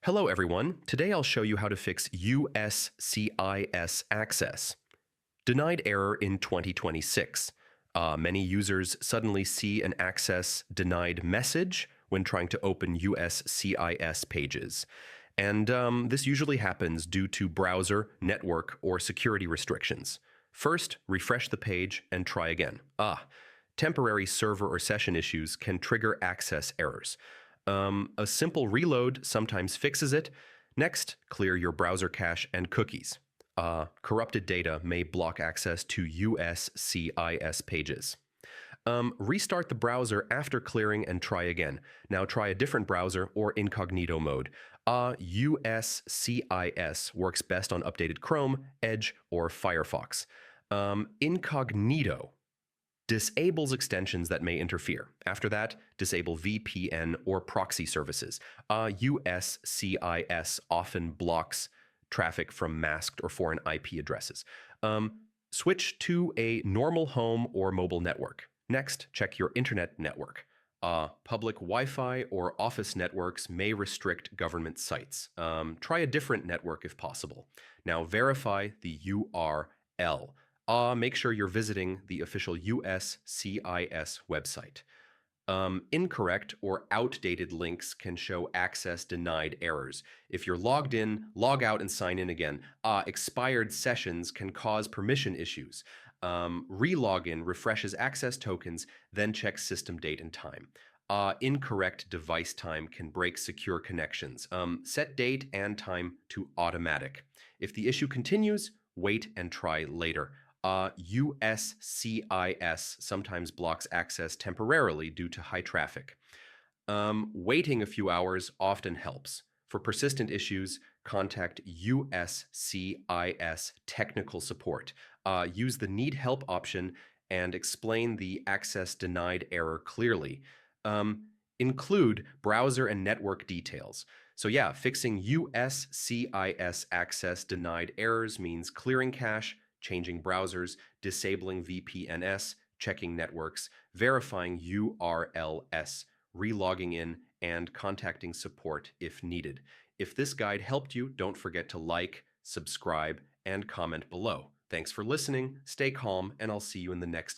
Hello everyone, today I'll show you how to fix USCIS access. Denied error in 2026. Many users suddenly see an access denied message when trying to open USCIS pages. And this usually happens due to browser, network, or security restrictions. First, refresh the page and try again. Temporary server or session issues can trigger access errors. A simple reload sometimes fixes it. Next, clear your browser cache and cookies. Corrupted data may block access to USCIS pages. Restart the browser after clearing and try again. Now try a different browser or incognito mode. USCIS works best on updated Chrome, Edge, or Firefox. Incognito disables extensions that may interfere. After that, disable VPN or proxy services. USCIS often blocks traffic from masked or foreign IP addresses. Switch to a normal home or mobile network. Next, check your internet network. Public Wi-Fi or office networks may restrict government sites. Try a different network if possible. Now verify the URL. Make sure you're visiting the official USCIS website. Incorrect or outdated links can show access denied errors. If you're logged in, log out and sign in again. Expired sessions can cause permission issues. Re-login refreshes access tokens, then checks system date and time. Incorrect device time can break secure connections. Set date and time to automatic. If the issue continues, wait and try later. USCIS sometimes blocks access temporarily due to high traffic. Waiting a few hours often helps. For persistent issues, contact USCIS technical support. Use the Need Help option and explain the access denied error clearly. Include browser and network details. So yeah, fixing USCIS access denied errors means clearing cache, changing browsers, disabling VPNs, checking networks, verifying URLs, relogging in, and contacting support if needed. If this guide helped you, don't forget to like, subscribe, and comment below. Thanks for listening, stay calm, and I'll see you in the next